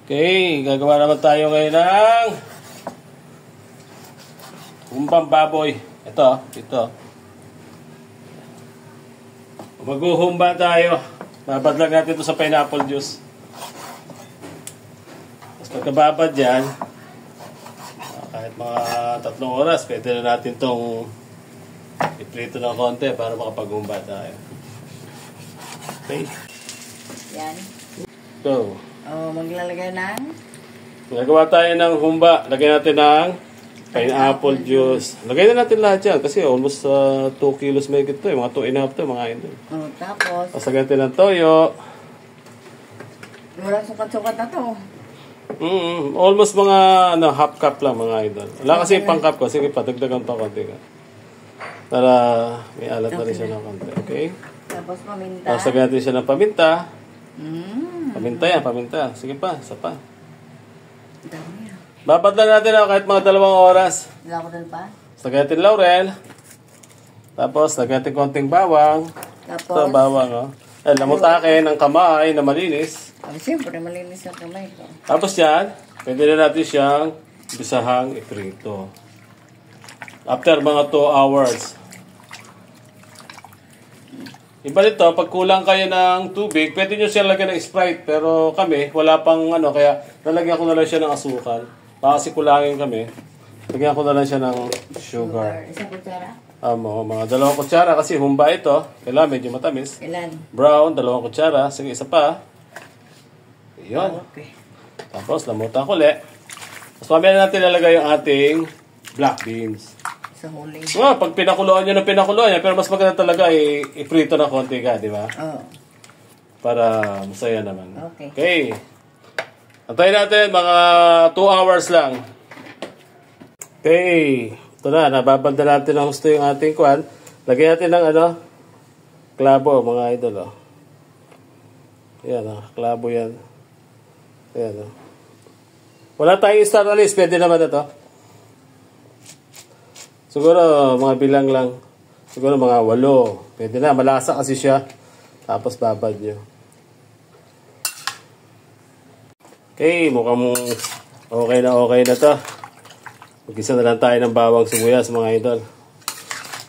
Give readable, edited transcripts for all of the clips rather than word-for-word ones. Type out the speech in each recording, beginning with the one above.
Okay, gagawa naman tayo ngayon ng humbang baboy. Ito. Maghuhumba tayo. Babad lang natin ito sa pineapple juice. Tapos pagkababad yan, kahit mga 3 oras, pwede na natin itong iprito ng konti para makapaghumba tayo. Okay. Yan. Go. Maglalagay ng? Nagawa tayo ng humba. Lagyan natin ng pineapple juice. Lagay na natin lahat yan kasi almost 2 kilos may ito. Mga 2.5 to, mga idol. Tapos? Lagyan natin ng toyo. Walang sukat-sukat na to. Almost mga half cup lang, mga idol. Wala kasi pang cup ko. Sige pa, dagdagan pa konti ka. Para may alat na rin siya ng konti. Okay? Tapos paminta. Tapos lagyan natin siya ng paminta. Paminta. Sige pa, isa pa. Dami yan. Babad lang natin kahit mga 2 oras. Laurel pa? Lagyan natin laurel. Tapos lagyan natin konting bawang. Tapos? Ito, bawang, oh. Lamutake ng kamay na malinis. Siyempre, malinis ang kamay ko. Tapos yan, pwede na natin siyang bisahang iprito. After mga 2 hours. Iba nito, pag kulang kayo ng tubig, pwede nyo siya lagyan ng Sprite. Pero kami, wala pang kaya nalagyan ko na lang siya ng asukal. Kasi kulangin kami. Lagyan ko na lang siya ng sugar. Isang kutsara? Mga 2 kutsara kasi humba ito. Kailangan medyo matamis. Ilan? Brown, 2 kutsara. Sige, isa pa. Yun. Okay. Tapos, lamutan ko ulit. Tapos, mamaya natin lalagay yung ating black beans. Sa huli. Pag pinakuloan nyo pero mas maganda talaga iprito na konti ka, di ba? Oo. Para masaya naman. Okay. Antayin natin, mga 2 hours lang. Okay. Ito na, nababanda natin ng gusto yung ating kwan. Lagyan natin ng klabo, mga idol. Ayan, klabo yan. Ayan, wala tayong star anise, pwede naman ito. Siguro, mga bilang lang. Siguro, mga 8. Pwede na, malasa kasi siya. Tapos, babad nyo. Okay, mukhang okay na to. Mag-isa na lang tayo ng bawang sibuyas, mga idol.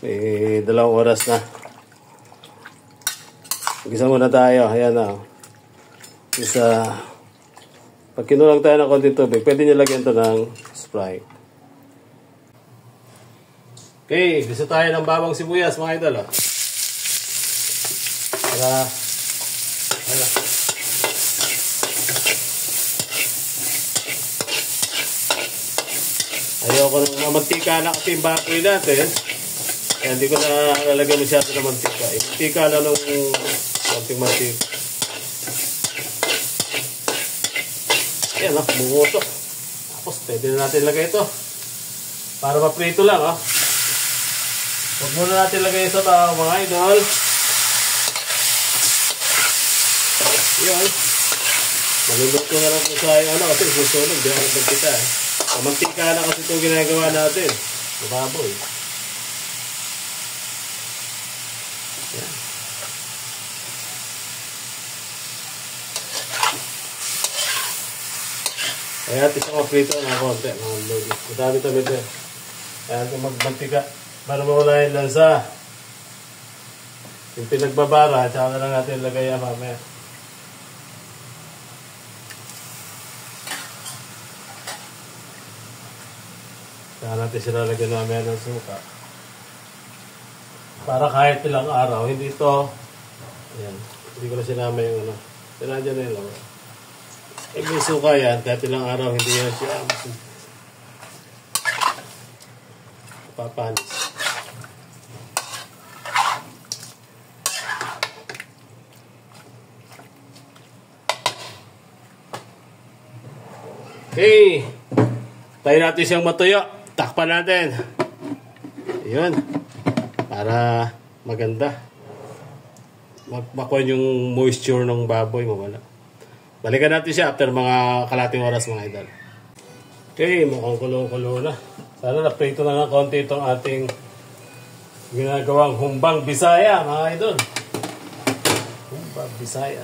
May 2 oras na. Mag-isa muna tayo. Ayan na. Isa. Pag kinulang tayo ng konting tubig, pwede nyo lagyan ito ng Sprite. Okay, gusto tayo ng bawang sibuyas, mga idol. Ayoko nang mamantika na kasi yung baboy natin. Kaya hindi ko na lalagyan masyado ng mantika. Mantika lang ng konting mantika. Ayan, bumuto. Tapos, pwede na natin lagay ito. Para maprito lang, Huwag muna natin lagay sa tao, mga idol. Yun. Malulot ko na lang kung sa kasi susunod. Di ako nagpita, Mantika na kasi itong ginagawa natin. Mababoy. Yan. Kaya isang maprito ng konti. Madami ito nito. Kaya kung magmantika. Para mawala yung lansa. Yung pinagbabara, tsaka na lang natin lagay yan mamaya. Tsaka natin sila lagyan mamaya ng suka. Para kahit ilang araw, hindi ito, ayan, hindi ko na sinama yung sinadyan na yung lawa. May suka yan, kahit ilang araw, hindi yan siya papanis. Okay. Tayo natin siyang matuyo. Takpan natin. Ayun. Para maganda. Makuha yung moisture ng baboy. Mawala. Balikan natin siya after mga kalating oras, mga idol. Okay. Mukhang kulo-kulo na. Sana na-prito na ng konti itong ating ginagawang humbang Bisaya, mga idol. Humbang Bisaya.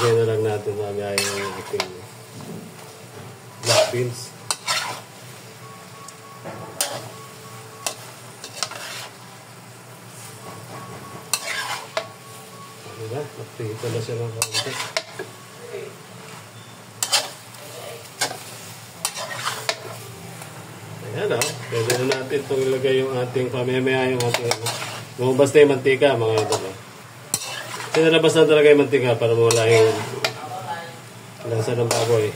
Lagay na lang natin mamaya yung ating black beans. Diba? Nagprito na siya ng kaunti. Ayan o. Pwede na natin itong ilagay yung ating pamemaya, yung ating lumabas na yung mantika, mga idol. Sinalabas na talaga yung mantika para mawala yung lasa ng baboy.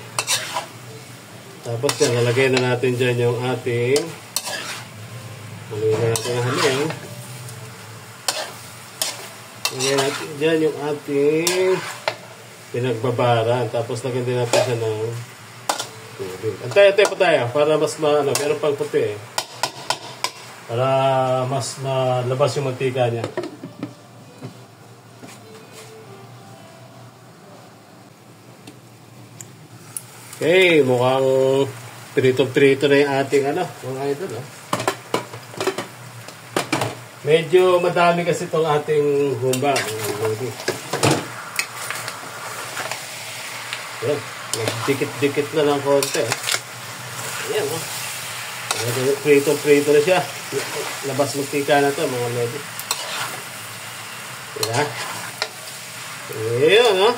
Tapos yan, nalagay na natin dyan yung ating nalagay na natin yung haling. Nalagay natin dyan yung ating pinagbabaran. Tapos lagyan din natin siya ng tubig. Antay-antay pa tayo para mas meron pang puti eh. Para mas malabas yung mantika niya. Okay, mukhang prito-prito na yung ating mga idol. Medyo madami kasi itong ating humba. Yan, nagdikit-dikit na ng konti. Ayan, prito-prito na siya. Labas magtika na ito, mga lodi. Ayan. Ayan,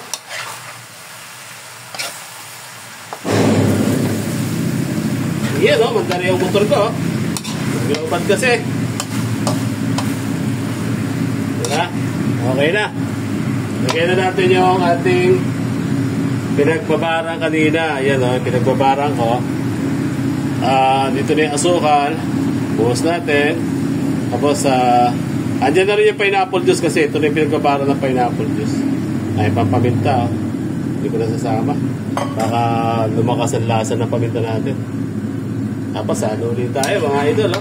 Yan mandari yung motor ko. Naglaubad kasi. Diba? Okay na. Lagyan na natin yung ating pinagbabarang kanina. Ayan pinagbabarang ko. Dito na yung asukal. Buhos natin. Tapos, andyan na rin yung pineapple juice kasi ito na yung pinagbabarang ng pineapple juice. Ay, pampaminta. Hindi ko nasasama. Baka lumakas ang lasa ng paminta natin. Tapos ulit tayo mga idol.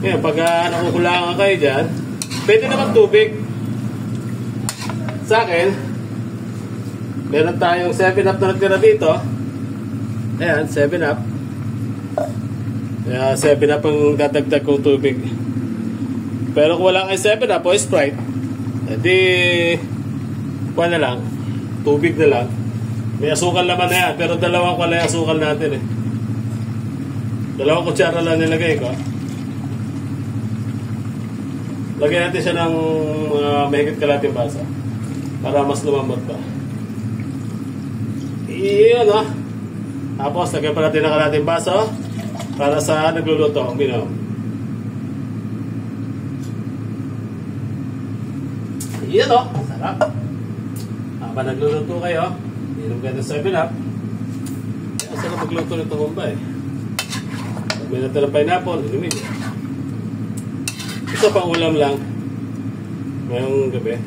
Ngayon, pag nakukulangan kayo dyan, pwede naman tubig. Sa akin, meron tayong 7-up na natira dito. Ayan, 7-up. 7-up ang dadagdag kong tubig. Pero kung wala kayong 7-up o Sprite, edi kuha na lang. Tubig na lang. May asukal naman na yan, pero dalawang wala yung asukal natin eh. Dalawang kutsara lang nilagay ko. Lagyan natin siya ng mahigit kalating basa para mas lumambot pa. Iyon Tapos lagyan pa natin ng kalating basa para sa nagluluto ang minom. Iyon sarap. Habang nagluluto kayo, inom kayo ng 7-up. Kaya sarap magluto nito kumba eh. May natin ng pineapple, inumin. Ito pang ulam lang ngayong gabi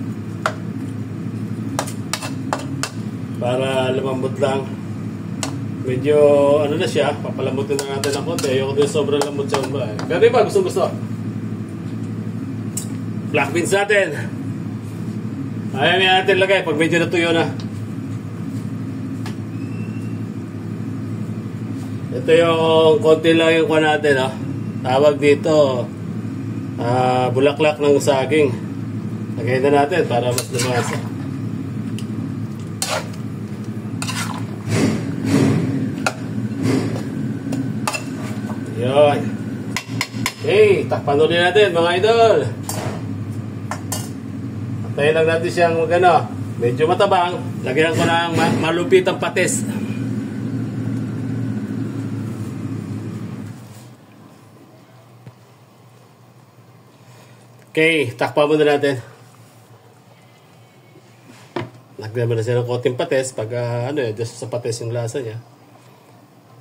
para lumambot lang. Medyo na siya, papalambutin na natin ng konti. Ayoko din sobrang lambot siya ba eh. Pero iba, gusto black beans natin. Ayan natin lagay pag medyo natuyo na. Ito yung konti lang yung kuha natin tawag dito bulaklak ng saging. Lagay na natin para mas lumasa. Yun. Okay, takpan ulit natin mga idol. Antayin lang natin siyang medyo matabang. Lagyan ko ng malupitang patis. Okay, takpan muna natin. Lagyan mo na siya ng konting patis pag just sa patis yung lasa niya.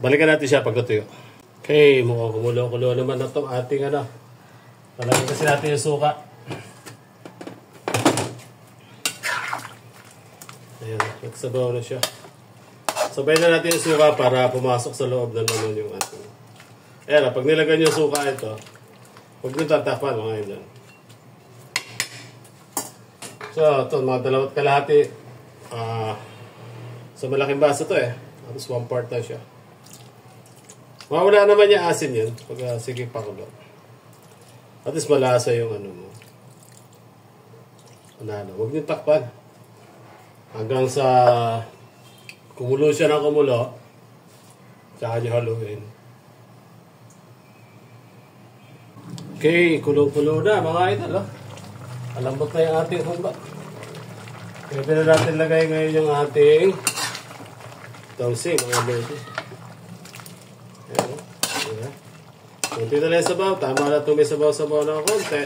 Balikan natin siya pag natuyo. Okay, mukhang kumulo-kulo naman na itong ating Talagyan kasi natin yung suka. Ayan, nagsabaw na siya. Sabay na natin yung suka para pumasok sa loob ng laman yung ating. Ayan, pag nilagyan yung suka ito, huwag nyo tatapan mga idol. So, ito, mga 2 kalahati. So, malaking baso to eh. Tapos 1/4 na siya. Mawala naman yung asin yun. Pag sige pakulo. At least malasa yung mo. Huwag niyong takpan. Hanggang sa kumulo siya ng kumulo. Tsaka niyo haluin. Okay, kulong-kulo na mga idol. Oh. Alambot na yung ating humba. Pwede na natin lagay ngayon yung ating tausi, mga idol. Ayan, oh. Kunti na lang yung sabaw. Tama na itong may sabaw-sabaw na konti.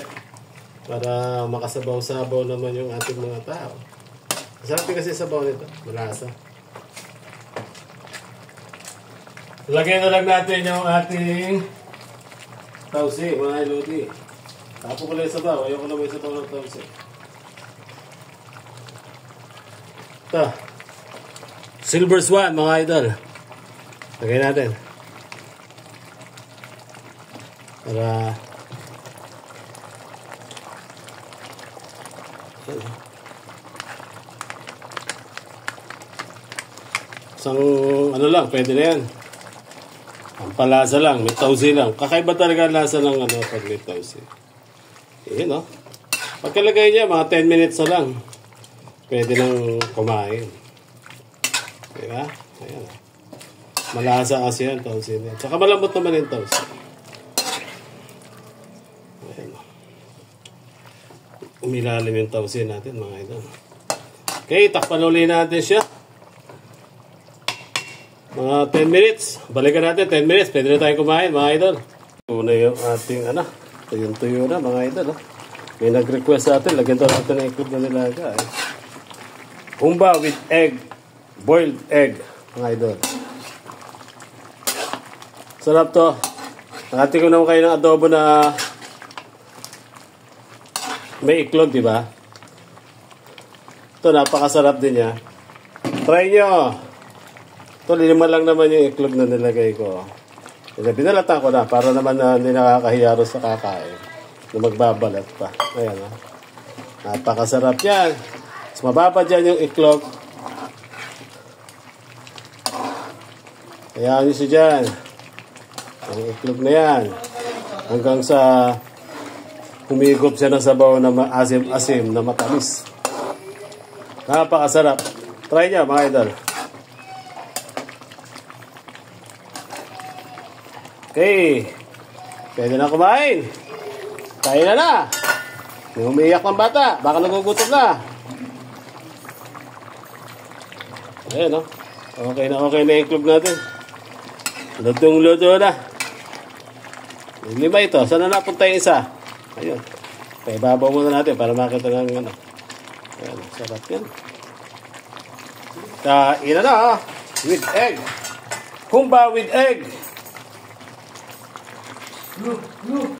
Para makasabaw-sabaw naman yung ating mga tao. Masarap kasi sabaw nito. Malasa. Lagay na lang natin yung ating tausi, mga ilodi. Tapo ko lang yung sabaw. Ayoko na may sabaw ng tausi. Ito. Silver Swan, mga idol. Lagay natin. Para isang ano lang, pwede na yan. Ang palasa lang, may tausi lang. Kakaiba talaga ang lasa ng ano pag may tausi. Ayan o. Pagkalagay niya, mga 10 minutes na lang. Pwede nang kumain. Diba? Ayan o. Malasa kasi yan, tausi niya. Tsaka malambot naman yung tausi. Ayan o. Umilalim yung tausi natin, mga idol. Okay, takpan ulit natin siya. Mga 10 minutes. Balikan natin, 10 minutes. Pwede na tayong kumain, mga idol. Ito na yung ating, tuyong-tuyo na, mga idol. May nag-request sa atin. Lagyan daw natin ng iklog na nilaga. Humba with egg. Boiled egg, mga idol. Sarap to. Nakati ko naman kayo ng adobo na may iklog, di ba? Ito, napakasarap din niya. Try nyo. Ito, lima lang naman yung iklog na nilagay ko. Binalatan ko na para naman na hindi nakakahiyaro sa kakain. Na magbabalat pa. Ayan, ha. Napakasarap yan. Mas mababa dyan yung iklog. Hayaan nyo siya dyan. Ang iklog na yan. Hanggang sa humigop siya ng sabaw na asim-asim na matamis. Napakasarap. Try niya, mga idol. Okay. Pwede na kumain. Kain na na. May umiiyak ng bata. Baka nagugutom na. Ayan, no? Okay na yung iklog natin. Lutong-luto na. Lima ito. Saan na napunta yung isa? Ayun. Paibabaw muna natin para makita ng ano. Ayan, sarap yan. Kain na na, with egg. Humba with egg. Look.